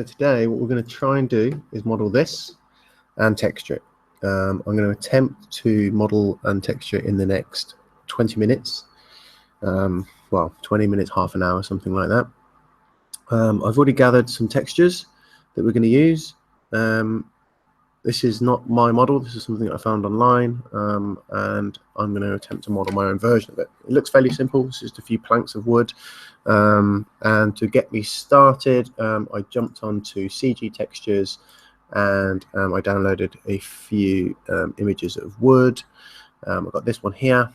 So today what we're going to try and do is model this and texture it. I'm going to attempt to model and texture it in the next 20 minutes. Well, 20 minutes, half an hour, something like that. I've already gathered some textures that we're going to use. This is not my model, this is something I found online, and I'm going to attempt to model my own version of it. It looks fairly simple. It's just a few planks of wood, and to get me started, I jumped onto CG Textures and I downloaded a few images of wood. I've got this one here,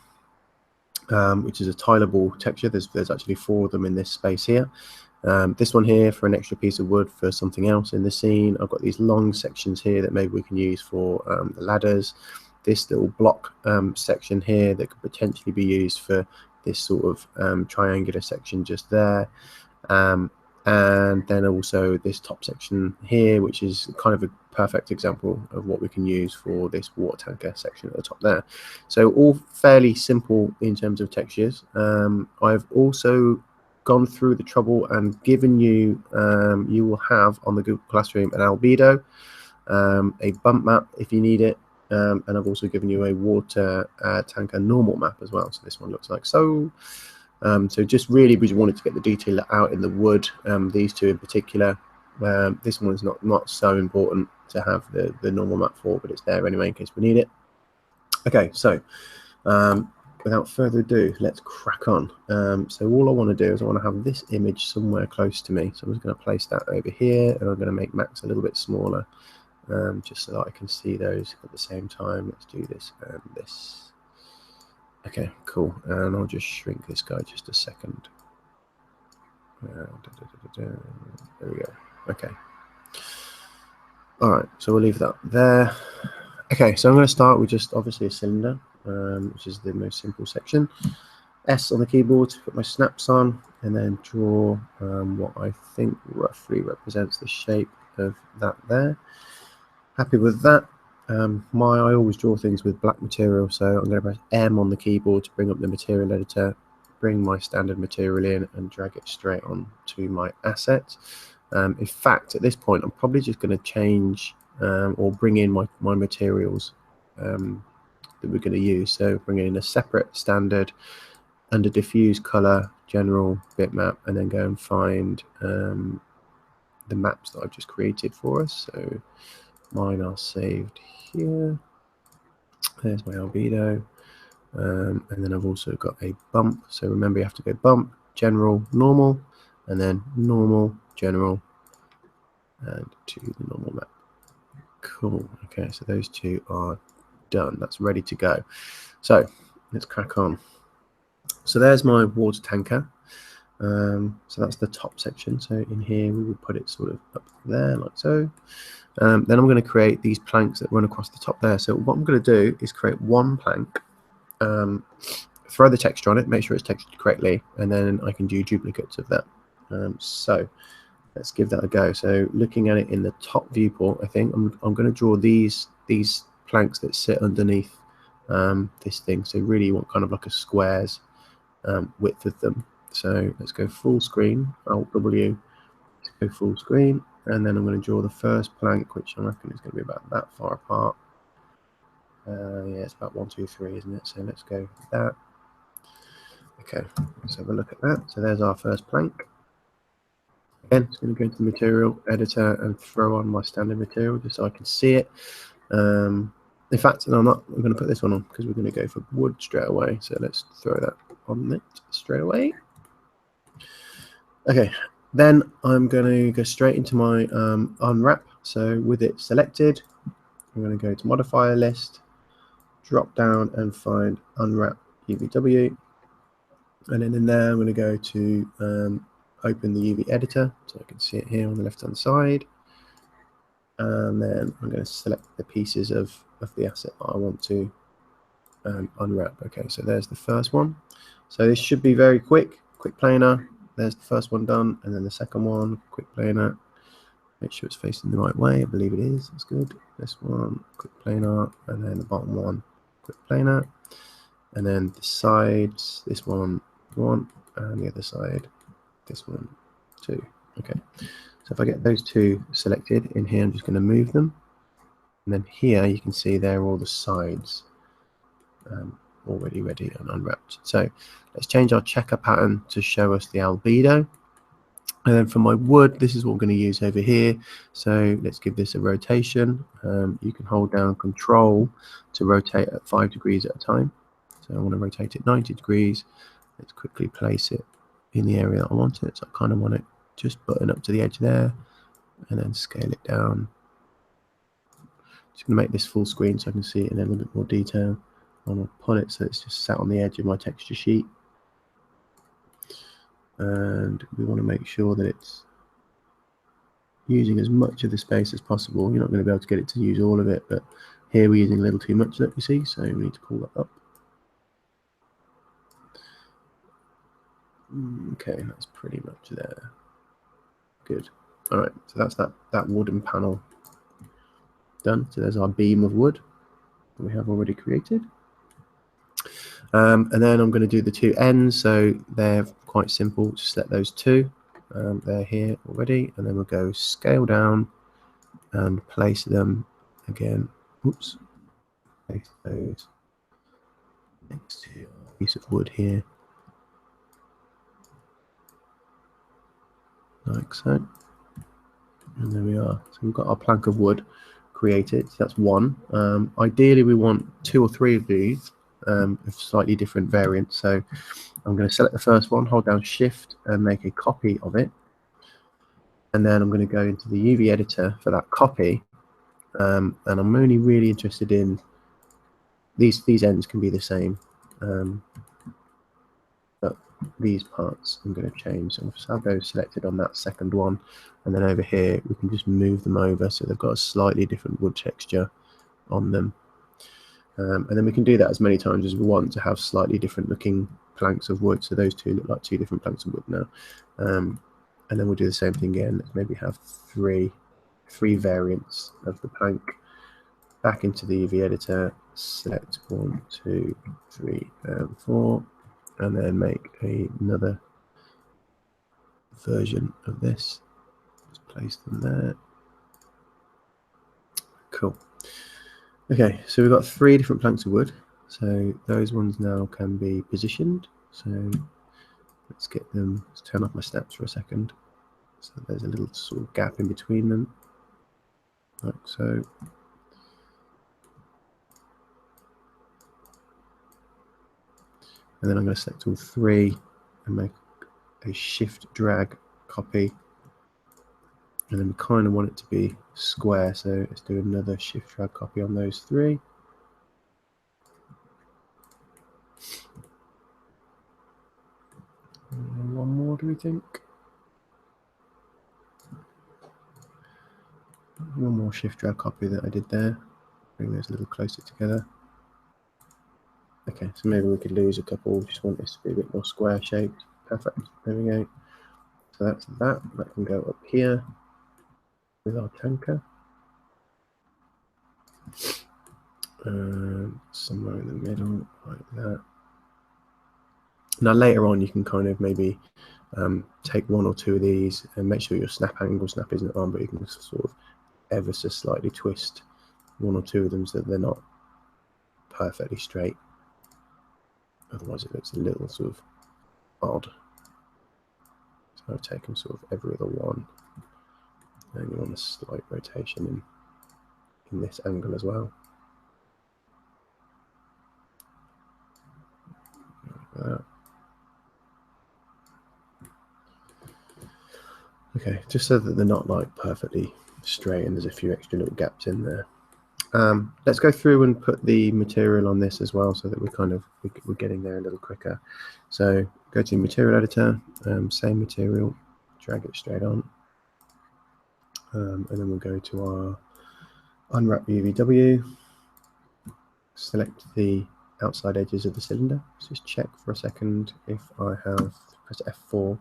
which is a tileable texture. There's actually 4 of them in this space here. This one here for an extra piece of wood for something else in the scene. I've got these long sections here that maybe we can use for the ladders. This little block section here that could potentially be used for this sort of triangular section just there. And then also this top section here, which is kind of a perfect example of what we can use for this water tanker section at the top there. So all fairly simple in terms of textures. I've also gone through the trouble and given you, you will have on the Google Classroom an albedo, a bump map if you need it, and I've also given you a water tanker normal map as well. So this one looks like so. So just really we just wanted to get the detail out in the wood, these two in particular. This one's not so important to have the normal map for, but it's there anyway in case we need it. Okay, so without further ado, let's crack on. So all I want to do is I want to have this image somewhere close to me. So I'm just going to place that over here, and I'm going to make Max a little bit smaller, just so that I can see those at the same time. Let's do this and this. Okay, cool. And I'll just shrink this guy just a second. There we go. Okay. All right, so we'll leave that there. Okay, so I'm going to start with just obviously a cylinder, which is the most simple section. S on the keyboard to put my snaps on, and then draw what I think roughly represents the shape of that there. Happy with that. I always draw things with black material, so I'm going to press M on the keyboard to bring up the material editor, bring my standard material in and drag it straight on to my asset. In fact, at this point, I'm probably just going to change or bring in my materials that we're going to use. So bring in a separate standard under diffuse color, general bitmap, and then go and find the maps that I've just created for us. So mine are saved here. There's my albedo, and then I've also got a bump. So remember, you have to go bump, general, normal, and then normal, general, and to the normal map. Cool. Okay, so those two are done. That's ready to go. So let's crack on. So there's my water tanker. So that's the top section. So in here we would put it sort of up there like so. Then I'm going to create these planks that run across the top there. So what I'm going to do is create one plank, throw the texture on it, make sure it's textured correctly, and then I can do duplicates of that. So let's give that a go. So looking at it in the top viewport, I think I'm going to draw these planks that sit underneath this thing. So really you want kind of like a square's width of them. So let's go full screen, Alt W, let's go full screen, and then I'm going to draw the first plank, which I reckon is going to be about that far apart. Yeah, it's about 1, 2, 3, isn't it? So let's go with that. Okay, let's have a look at that. So there's our first plank. Again, it's going to go into the material editor and throw on my standard material just so I can see it. In fact, no, I'm going to put this one on because we're going to go for wood straight away. So let's throw that on it straight away. Okay, then I'm going to go straight into my unwrap. So with it selected, I'm going to go to modifier list, drop down and find Unwrap Uvw. And then in there, I'm going to go to open the UV editor so I can see it here on the left hand side. And then I'm going to select the pieces of the asset that I want to unwrap. Okay, so there's the first one. So this should be very quick planar. There's the first one done, and then the second one, quick planar. Make sure it's facing the right way. I believe it is. That's good. This one, quick planar, and then the bottom one, quick planar. And then the sides, this one, and the other side, this one, 2. Okay. So if I get those two selected in here, I'm just going to move them. And then here you can see there are all the sides already ready and unwrapped. So let's change our checker pattern to show us the albedo. And then for my wood, this is what we're going to use over here. So let's give this a rotation. You can hold down Control to rotate at 5 degrees at a time. So I want to rotate it 90 degrees. Let's quickly place it in the area that I want it. So I kind of want it just button up to the edge there, and then scale it down. Just going to make this full screen so I can see it in a little bit more detail. I'm going to pull it so it's just sat on the edge of my texture sheet. And we want to make sure that it's using as much of the space as possible. You're not going to be able to get it to use all of it, but here we're using a little too much, you see, so we need to pull that up. Okay, that's pretty much there. Good. All right, so that's that wooden panel done. So there's our beam of wood that we have already created. And then I'm going to do the two ends, so they're quite simple. Just select those two. They're here already, and then we'll go scale down and place them again. Oops. Place those next to a piece of wood here, like so. And there we are. So we've got our plank of wood created. So that's one. Ideally, we want 2 or 3 of these of slightly different variants. So I'm going to select the first one, hold down Shift, and make a copy of it. And then I'm going to go into the UV editor for that copy. And I'm only really interested in these ends can be the same, but these parts I'm going to change. So I'll have those selected on that second one, and then over here we can just move them over so they've got a slightly different wood texture on them. And then we can do that as many times as we want to have slightly different looking planks of wood. So those two look like 2 different planks of wood now. And then we'll do the same thing again. Let's maybe have three variants of the plank. Back into the UV editor, select 1, 2, 3, and 4, and then make another version of this. Just place them there. Cool. Okay, so we've got 3 different planks of wood. So those ones now can be positioned. So let's get them. Let's turn off my snaps for a second. So there's a little sort of gap in between them, like so. And then I'm going to select all 3 and make a shift drag copy. And then we kind of want it to be square, so let's do another shift drag copy on those 3. And one more, do we think? One more shift drag copy that I did there. Bring those a little closer together. Okay, so maybe we could lose a couple. Just want this to be a bit more square shaped. Perfect. There we go. So that's that. That can go up here with our tanker. Somewhere in the middle, like that. Now later on, you can kind of maybe take 1 or 2 of these and make sure your snap isn't on, but you can sort of ever so slightly twist 1 or 2 of them so that they're not perfectly straight. Otherwise it looks a little sort of odd. So I've taken sort of every other one. And you want a slight rotation in this angle as well. Like that. Okay, just so that they're not like perfectly straight and there's a few extra little gaps in there. Let's go through and put the material on this as well so that we're getting there a little quicker. So go to material editor, same material, drag it straight on. And then we'll go to our Unwrap Uvw, select the outside edges of the cylinder. Let's just check for a second if I have, press F4.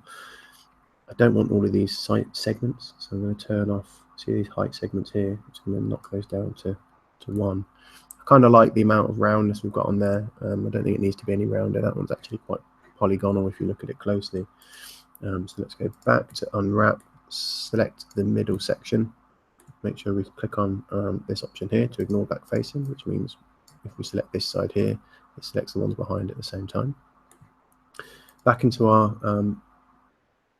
I don't want all of these segments, so I'm going to turn off, see these height segments here. I'm just going to knock those down to 1. I kind of like the amount of roundness we've got on there. I don't think it needs to be any rounder. That one's actually quite polygonal if you look at it closely. So let's go back to Unwrap, select the middle section. Make sure we click on this option here to ignore back facing, which means if we select this side here, it selects the ones behind at the same time. Back into our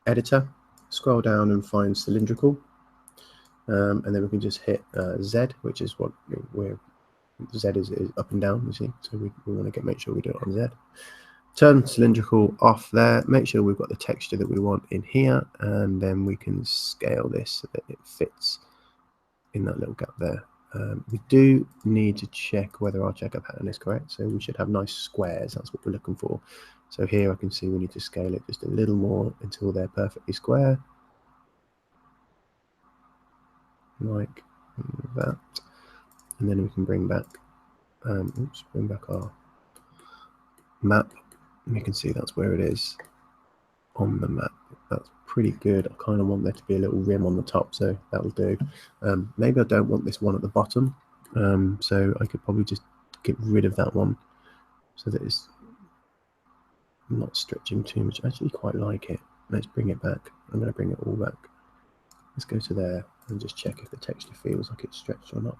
editor, scroll down and find cylindrical, and then we can just hit Z, which is what we're Z is up and down, you see, so we want to make sure we do it on Z. Turn cylindrical off there, make sure we've got the texture that we want in here, and then we can scale this so that it fits in that little gap there. We do need to check whether our checker pattern is correct, so we should have nice squares. That's what we're looking for. So here I can see we need to scale it just a little more until they're perfectly square, like that. And then we can bring back bring back our map, and you can see that's where it is on the map. That's pretty good. I kind of want there to be a little rim on the top, so that'll do. Maybe I don't want this one at the bottom, so I could probably just get rid of that one so that it's not stretching too much. I actually quite like it. Let's bring it back. I'm going to bring it all back. Let's go to there and just check if the texture feels like it's stretched or not.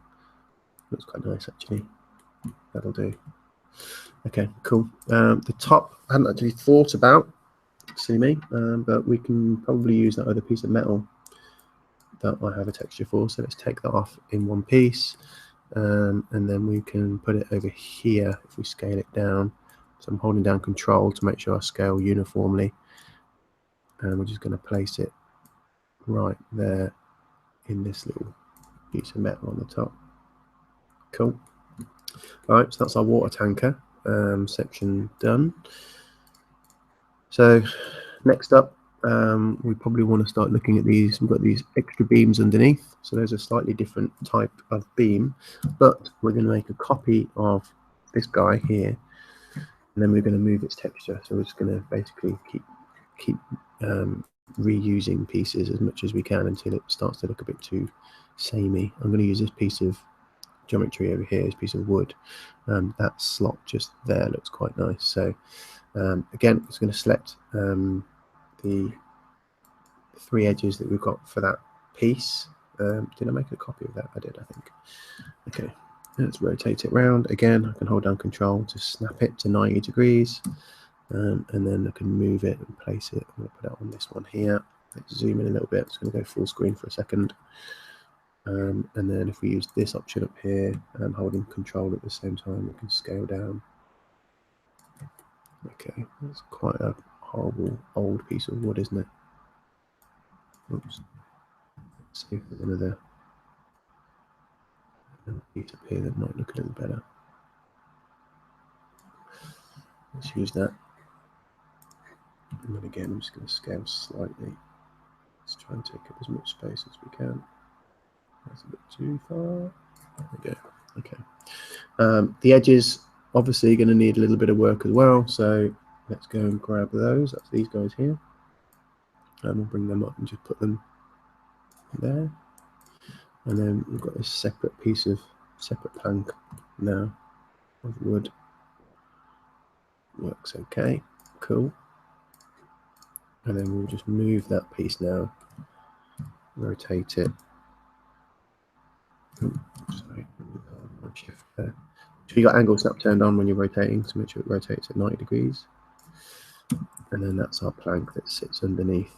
Looks quite nice actually. That'll do. Okay, cool. The top I hadn't actually thought about, see me, but we can probably use that other piece of metal that I have a texture for. So let's take that off in one piece, and then we can put it over here if we scale it down. So I'm holding down Control to make sure I scale uniformly, and we're just going to place it right there in this little piece of metal on the top. Cool. All right, so that's our water tanker section done. So next up, we probably want to start looking at these. We've got these extra beams underneath, so there's a slightly different type of beam, but we're going to make a copy of this guy here, and then we're going to move its texture. So we're just going to basically keep reusing pieces as much as we can until it starts to look a bit too samey. I'm going to use this piece of geometry over here, this piece of wood. That slot just there looks quite nice. So again, I'm just going to select the three edges that we've got for that piece. Did I make a copy of that? I did, I think. Okay, let's rotate it round. Again, I can hold down Control to snap it to 90 degrees, and then I can move it and place it. I'm going to put it on this one here. Let's zoom in a little bit. It's going to go full screen for a second. And then if we use this option up here, holding Control at the same time, we can scale down. Okay, that's quite a horrible old piece of wood, isn't it? Oops. Let's see if there's another piece up here that might look a little better. Let's use that. And then again, I'm just going to scale slightly. Let's try and take up as much space as we can. That's a bit too far. There we go. Okay. The edges obviously going to need a little bit of work as well. So let's go and grab those. That's these guys here. And we'll bring them up and just put them there. And then we've got this separate plank now of wood. Works okay. Cool. And then we'll just move that piece now. Rotate it. Sorry, shift there. So you got angle snap turned on when you're rotating to make sure it rotates at 90 degrees. And then that's our plank that sits underneath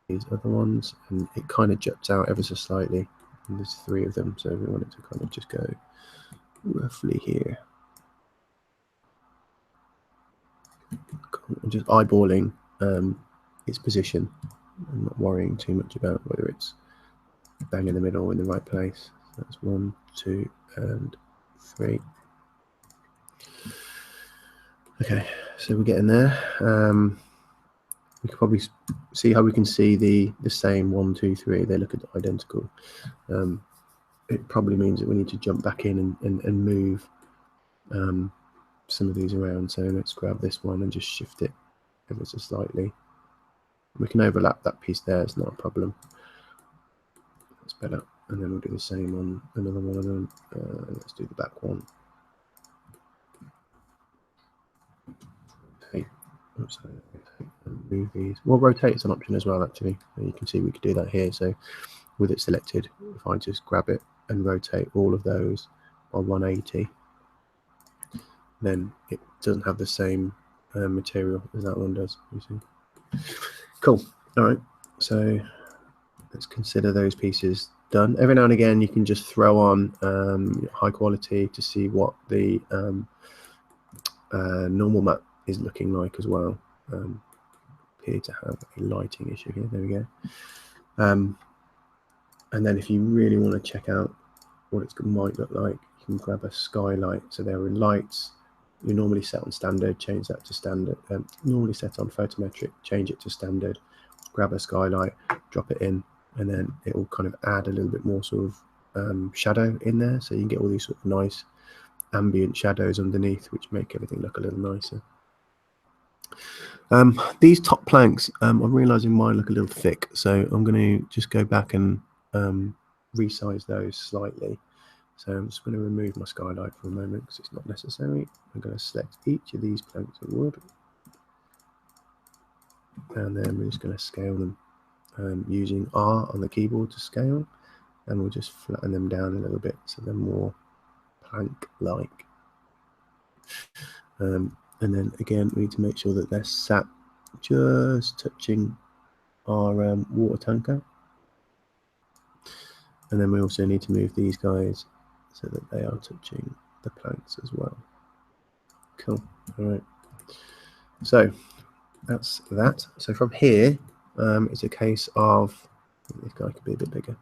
these other ones, and it kind of juts out ever so slightly. And there's three of them, so we want it to kind of just go roughly here. Cool. And just eyeballing its position. I'm not worrying too much about whether it's bang in the middle or in the right place. So that's 1, 2, and 3. Okay, so we're getting there. We can probably see how we can see the same 1, 2, 3. They look identical. It probably means that we need to jump back in and move some of these around. So let's grab this one and just shift it ever so slightly. We can overlap that piece there, it's not a problem. That's better. And then we'll do the same on another one of them. Let's do the back one. Okay. Oops, and move these. Well, rotate is an option as well, actually. You can see we could do that here. So with it selected, if I just grab it and rotate all of those by 180, then it doesn't have the same material as that one does, you see. Cool. All right, so let's consider those pieces done. Every now and again you can just throw on high quality to see what the normal map is looking like as well. Appear to have a lighting issue here. There we go. And then if you really want to check out what it might look like, you can grab a skylight. So there are lights. You normally set on standard, change that to standard. Normally set on photometric, change it to standard. Grab a skylight, drop it in, and then it will kind of add a little bit more sort of shadow in there. So you can get all these sort of nice ambient shadows underneath, which make everything look a little nicer. These top planks, I'm realizing mine look a little thick, so I'm going to just go back and resize those slightly. So I'm just going to remove my skylight for a moment because it's not necessary. I'm going to select each of these planks of wood, and then we're just going to scale them using R on the keyboard to scale, and we'll just flatten them down a little bit so they're more plank-like. And then again, we need to make sure that they're sat just touching our water tanker. And then we also need to move these guys so that they are touching the planks as well. Cool. All right. So that's that. So from here, it's a case of, this guy could be a bit bigger.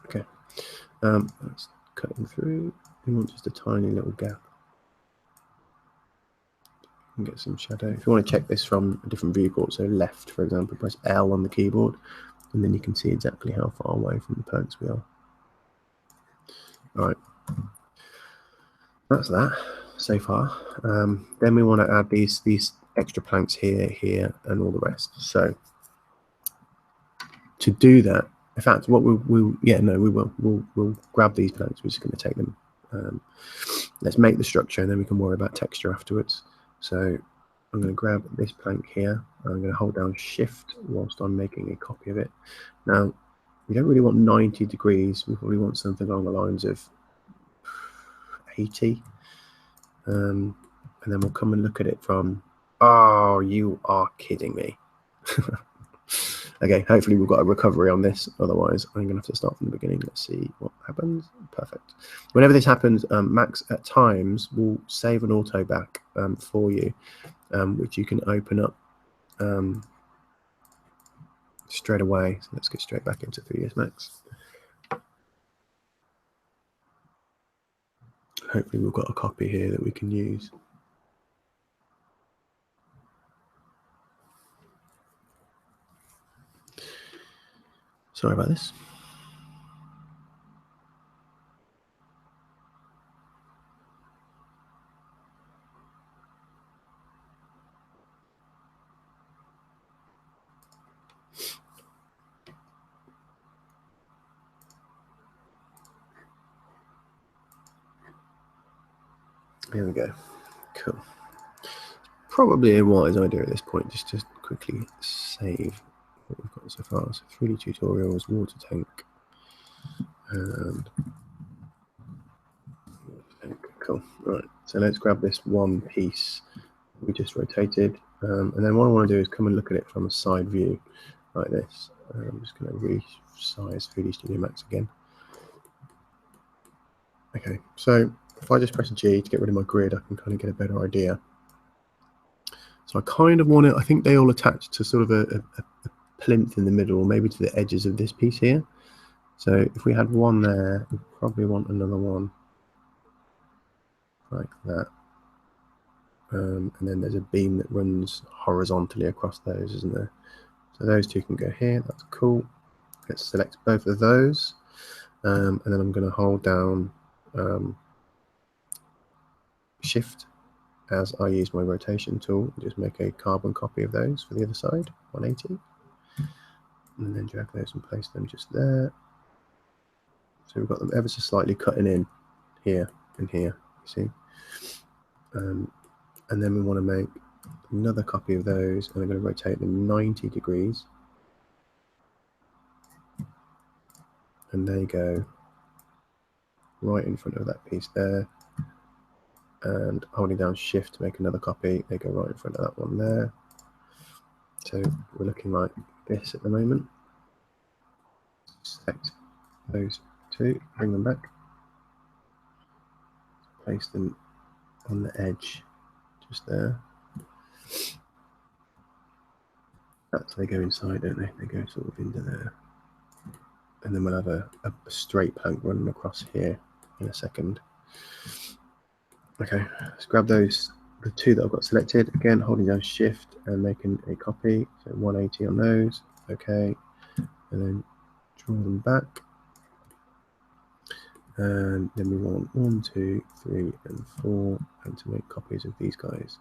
Okay. That's cutting through. We want just a tiny little gap. And get some shadow. If you want to check this from a different viewport, so left, for example, press L on the keyboard, and then you can see exactly how far away from the planks we are. All right, that's that so far. Then we want to add these extra planks here, here, and all the rest. So to do that, in fact, what we'll grab these planks. We're just going to take them. Let's make the structure, and then we can worry about texture afterwards. So I'm going to grab this plank here. I'm going to hold down Shift whilst I'm making a copy of it. Now, we don't really want 90 degrees. We probably want something along the lines of 80. And then we'll come and look at it from, oh, you are kidding me. Okay, hopefully we've got a recovery on this. Otherwise, I'm going to have to start from the beginning. Let's see what happens. Perfect. Whenever this happens, Max at times will save an auto back for you, which you can open up straight away. So let's get straight back into 3ds Max. Hopefully we've got a copy here that we can use. Sorry about this. Here we go. Cool. Probably a wise idea at this point just to quickly save what we've got so far. So 3D tutorials, water tank, and cool. Right. So let's grab this one piece we just rotated, and then what I want to do is come and look at it from a side view like this. I'm just going to resize 3D Studio Max again. Okay, so if I just press G to get rid of my grid, I can kind of get a better idea. So I kind of want it, I think they all attach to sort of a plinth in the middle, or maybe to the edges of this piece here. So if we had one there, we probably want another one like that. And then there's a beam that runs horizontally across those, isn't there? So those two can go here, that's cool. Let's select both of those. And then I'm going to hold down Shift as I use my rotation tool, just make a carbon copy of those for the other side, 180. And then drag those and place them just there. So we've got them ever so slightly cutting in. here and here, you see. And then we want to make another copy of those, and I'm going to rotate them 90 degrees. And they go right in front of that piece there. And holding down Shift to make another copy, they go right in front of that one there. So we're looking like this at the moment. Select those two, bring them back, place them on the edge just there. That's, they go inside, don't they? They go sort of into there. And then we'll have a straight plank running across here in a second. Okay, let's grab those, the two that I've got selected. Again, holding down Shift and making a copy. So 180 on those. Okay, and then draw them back. And then we want 1, 2, 3, and 4, and to make copies of these guys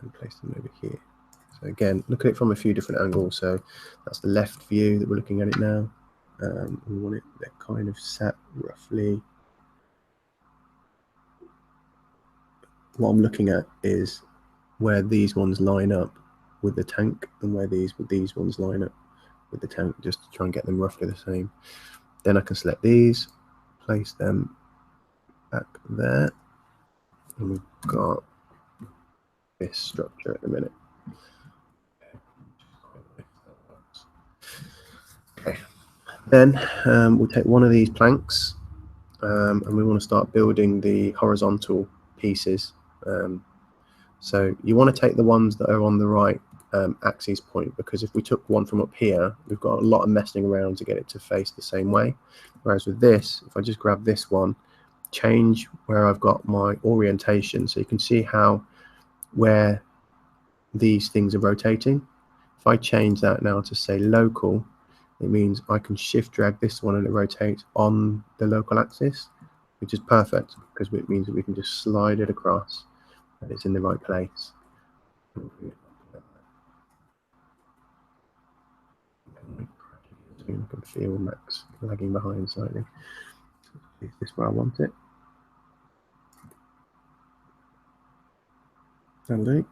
and place them over here. So again, look at it from a few different angles. So that's the left view that we're looking at it now. We want it, they're kind of set roughly. What I'm looking at is where these ones line up with the tank and where these ones line up with the tank, just to try and get them roughly the same. Then I can select these, place them back there, and we've got this structure at the minute. Okay, then we'll take one of these planks and we want to start building the horizontal pieces. So you want to take the ones that are on the right axis point, because if we took one from up here, we've got a lot of messing around to get it to face the same way. Whereas with this, if I just grab this one, change where I've got my orientation, so you can see how where these things are rotating. If I change that now to say local, it means I can shift drag this one and it rotates on the local axis, which is perfect because it means that we can just slide it across and it's in the right place. I can feel Max lagging behind slightly. Is this where I want it? That'll do.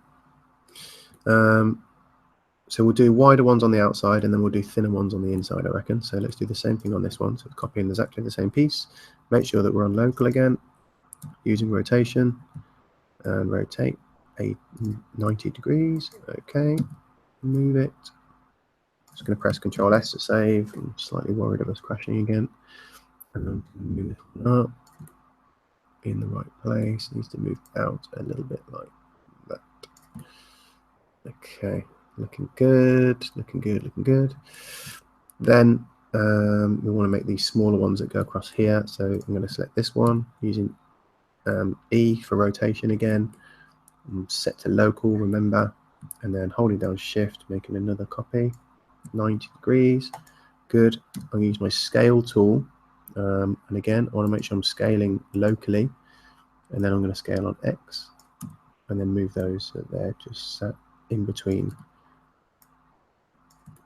So we'll do wider ones on the outside and then we'll do thinner ones on the inside, I reckon. So let's do the same thing on this one. So copying exactly the same piece. Make sure that we're on local again, using rotation, and rotate 90 degrees. Okay, move it. Just going to press Control S to save. I'm slightly worried of us crashing again. And then move it up in the right place. It needs to move out a little bit like that. Okay, looking good, looking good, looking good. Then we want to make these smaller ones that go across here. So I'm going to select this one using E for rotation again. Set to local, remember, and then holding down Shift, making another copy, 90 degrees. Good. I'll use my scale tool, and again, I want to make sure I'm scaling locally, and then I'm going to scale on X, and then move those so that they're just set in between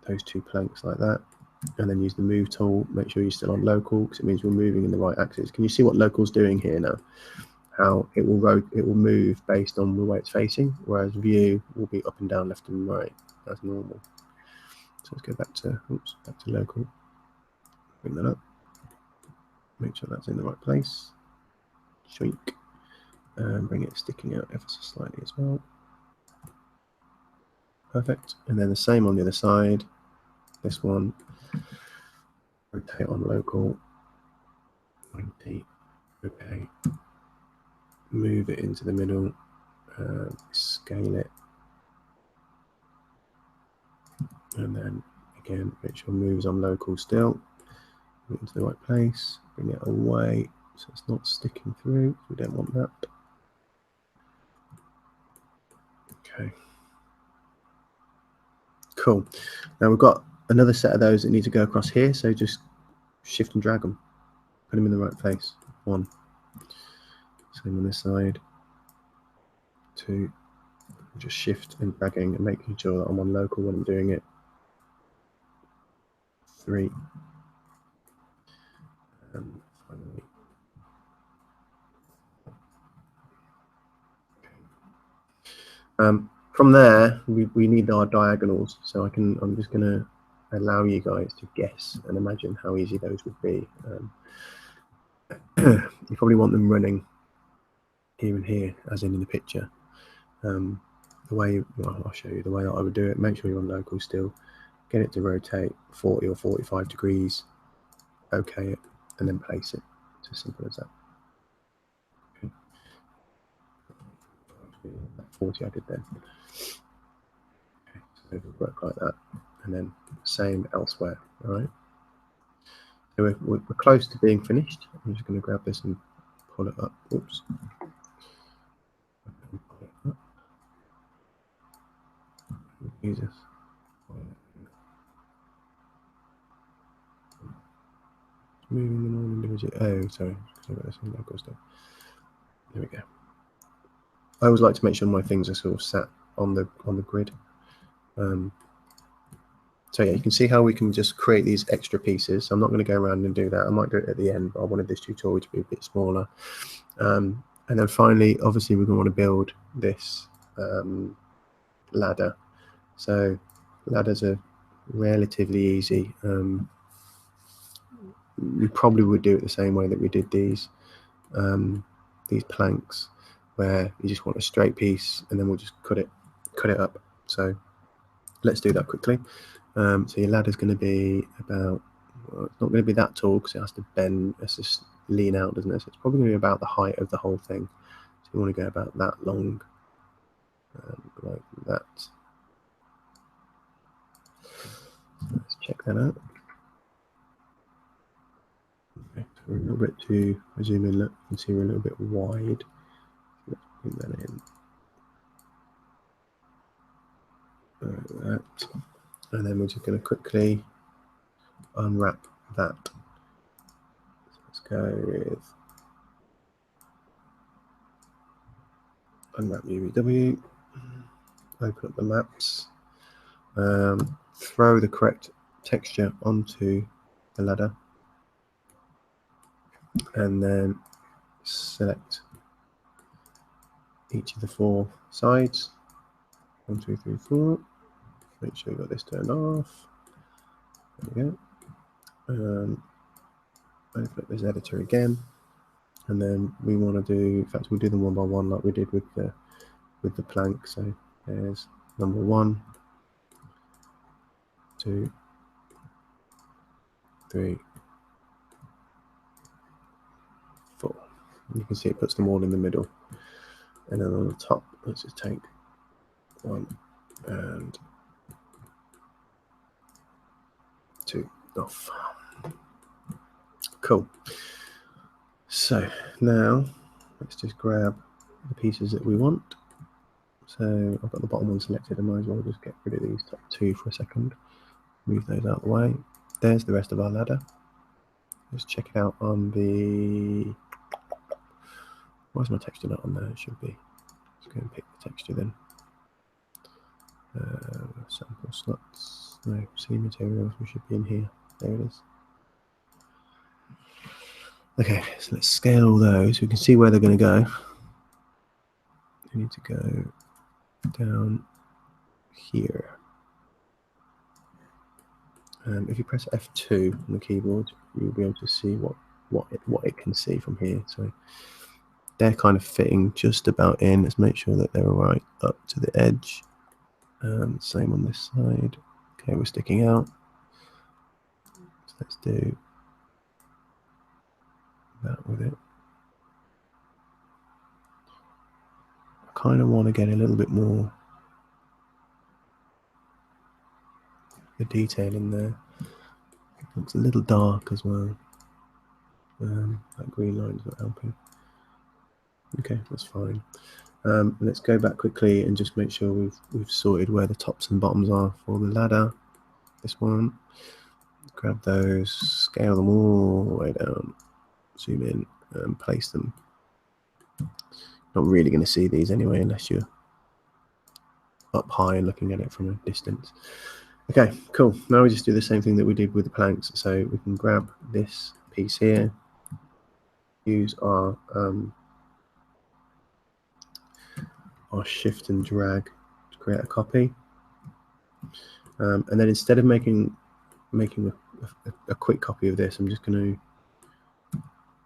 those two planks like that, and then use the move tool. Make sure you're still on local because it means we're moving in the right axis. Can you see what local's doing here now? How it will move based on the way it's facing, whereas view will be up and down, left and right as normal. So let's go back to local. Bring that up. Make sure that's in the right place. Shrink and bring it sticking out ever so slightly as well. Perfect. And then the same on the other side. This one, rotate on local. 90. Okay. Move it into the middle. Scale it. And then again, make sure it moves on local still. Move it into the right place. Bring it away so it's not sticking through. We don't want that. Okay. Cool. Now we've got another set of those that need to go across here. So just shift and drag them. Put them in the right place. 1. Same on this side. 2. Just shift and dragging and making sure that I'm on local when I'm doing it. 3. And finally From there, we need our diagonals. So I'm just going to allow you guys to guess and imagine how easy those would be. You probably want them running here and here, as in the picture. The way, well, I'll show you the way that I would do it. Make sure you're on local still. Get it to rotate 40 or 45 degrees. OK it, and then place it. It's as simple as that. 40 I did then. Okay, so it would work like that, and then same elsewhere. All right. So we're close to being finished. I'm just going to grab this and pull it up. Oops. Jesus. Moving them all individually. Oh, sorry. I've got this on local stuff. There we go. I always like to make sure my things are sort of sat on the grid. So yeah, you can see how we can just create these extra pieces. I'm not going to go around and do that. I might do it at the end, but I wanted this tutorial to be a bit smaller. And then finally, obviously, we're going to want to build this ladder. So ladders are relatively easy. We probably would do it the same way that we did these planks, where you just want a straight piece, and then we'll just cut it up. So let's do that quickly. So your ladder is going to be about, well, it's not going to be that tall because it has to bend, it's just lean out, doesn't it? So it's probably going to be about the height of the whole thing. So you want to go about that long, like that. So let's check that out. Okay, so we're a little bit too, zoom in, look, you can see we're a little bit wide. Let's bring that in. Like that. And then we're just going to quickly unwrap that. So let's go with Unwrap Uvw. Open up the maps. Throw the correct texture onto the ladder, and then select each of the 4 sides. 1, 2, 3, 4. Make sure you got this turned off. There we go. Open up this editor again, and then we want to do. In fact, we'll do them one by one, like we did with the plank. So there's number 1, 2, 3, 4. You can see it puts them all in the middle, and then on the top, let's just take 1 and 2 off. Cool. So now let's just grab the pieces that we want. So I've got the bottom one selected. I might as well just get rid of these top 2 for a second. Move those out of the way. There's the rest of our ladder. Let's check it out on the. Why is my texture not on there? It should be. Let's go and pick the texture then. Sample slots. No, see materials. We should be in here. There it is. Okay, so let's scale all those. We can see where they're going to go. We need to go down here. If you press F2 on the keyboard, you'll be able to see what it can see from here. So they're kind of fitting just about in. Let's make sure that they're right up to the edge. Same on this side. Okay, we're sticking out. So let's do that with it. I kind of want to get a little bit more the detail in there. It's a little dark as well. That green line's not helping. Okay, that's fine. Let's go back quickly and just make sure we've sorted where the tops and bottoms are for the ladder. This one. Grab those, scale them all the way down, zoom in, and place them. Not really going to see these anyway unless you're up high and looking at it from a distance. Okay, cool. Now we just do the same thing that we did with the planks. So we can grab this piece here, use our I'll shift and drag to create a copy. And then instead of making a quick copy of this, I'm just going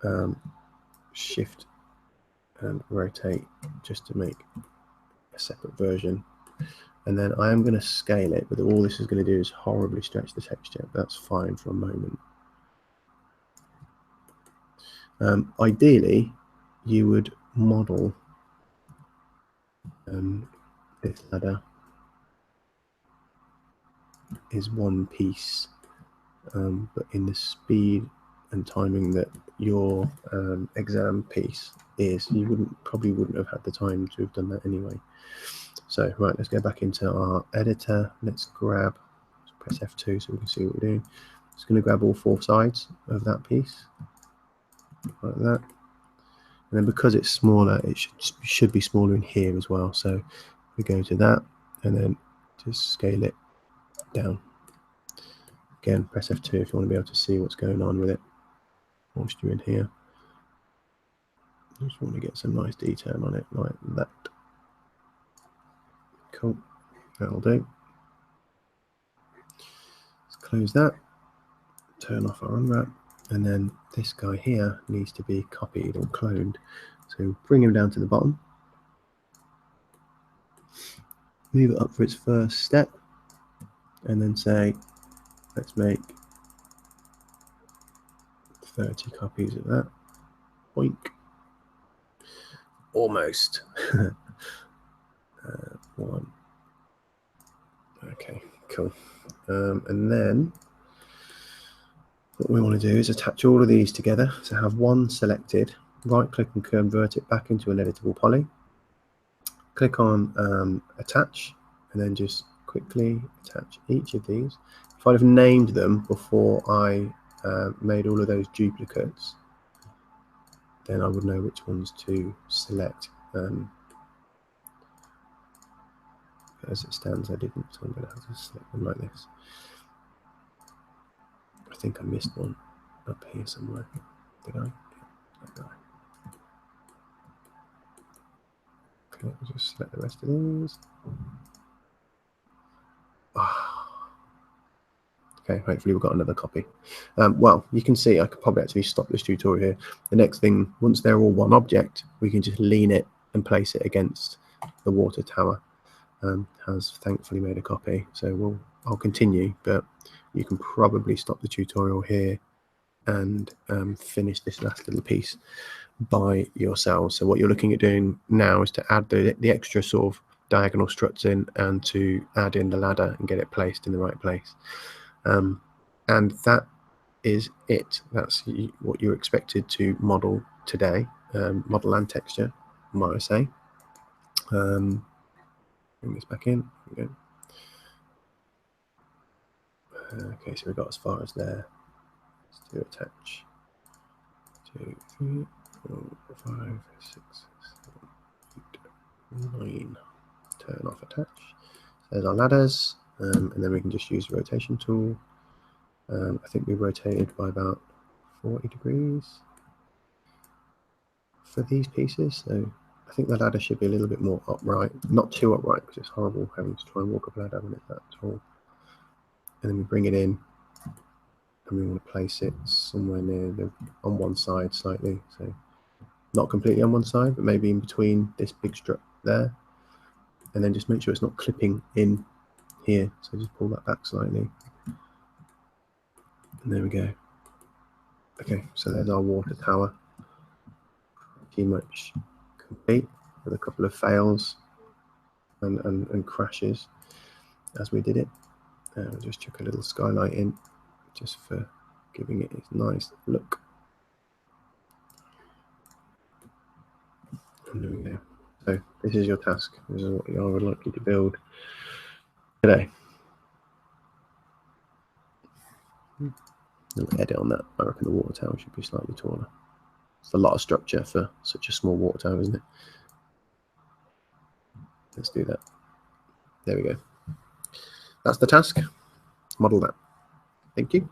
to shift and rotate just to make a separate version. And then I am going to scale it, but all this is going to do is horribly stretch the texture. But that's fine for a moment. Ideally, you would model this ladder is one piece, but in the speed and timing that your exam piece is, you probably wouldn't have had the time to have done that anyway. So right, let's go back into our editor. Let's press F2 so we can see what we're doing. It's going to grab all 4 sides of that piece like that, and then because it's smaller, it should be smaller in here as well. So we go to that and then just scale it down. Again, press F2 if you want to be able to see what's going on with it whilst you're in here. I just want to get some nice detail on it like that. Cool, that'll do. Let's close that, turn off our unwrap, and then this guy here needs to be copied or cloned. So bring him down to the bottom, move it up for its first step, and then say, let's make 30 copies of that. Boink. Almost. 1. Okay, cool. And then what we want to do is attach all of these together. So have one selected, right click and convert it back into an editable poly. Click on attach, and then just quickly attach each of these. If I'd have named them before I made all of those duplicates, then I would know which ones to select. As it stands, I didn't, so I'm going to have to select them like this. I think I missed one up here somewhere. Did I? Yeah, okay, I'll just select the rest of these. Okay, hopefully we've got another copy. Well, you can see I could probably actually stop this tutorial here. The next thing, once they're all one object, we can just lean it and place it against the water tower. Has thankfully made a copy, so I'll continue, but you can probably stop the tutorial here and finish this last little piece by yourselves. So what you're looking at doing now is to add the extra sort of diagonal struts in, and to add in the ladder and get it placed in the right place. And that is it. That's what you're expected to model today. Model and texture, might I say. Bring this back in. There we go. Okay, so we got as far as there. Let's do attach. 2, 3, 4, 5, 6, 7, 8, 9. Turn off attach. So there's our ladders, and then we can just use the rotation tool. I think we rotated by about 40 degrees for these pieces. So I think the ladder should be a little bit more upright, not too upright because it's horrible having to try and walk up a ladder when it's that tall. And then we bring it in, and we want to place it somewhere near on one side slightly. So not completely on one side, but maybe in between this big strip there. And then just make sure it's not clipping in here. So just pull that back slightly. And there we go. Okay, so there's our water tower. Pretty much complete, with a couple of fails and crashes as we did it. We'll just chuck a little skylight in just for giving it its nice look. And there we go. So this is your task. This is what I would like you to build today. Edit on that. I reckon the water tower should be slightly taller. It's a lot of structure for such a small water tower, isn't it? Let's do that. There we go. That's the task. Model that. Thank you.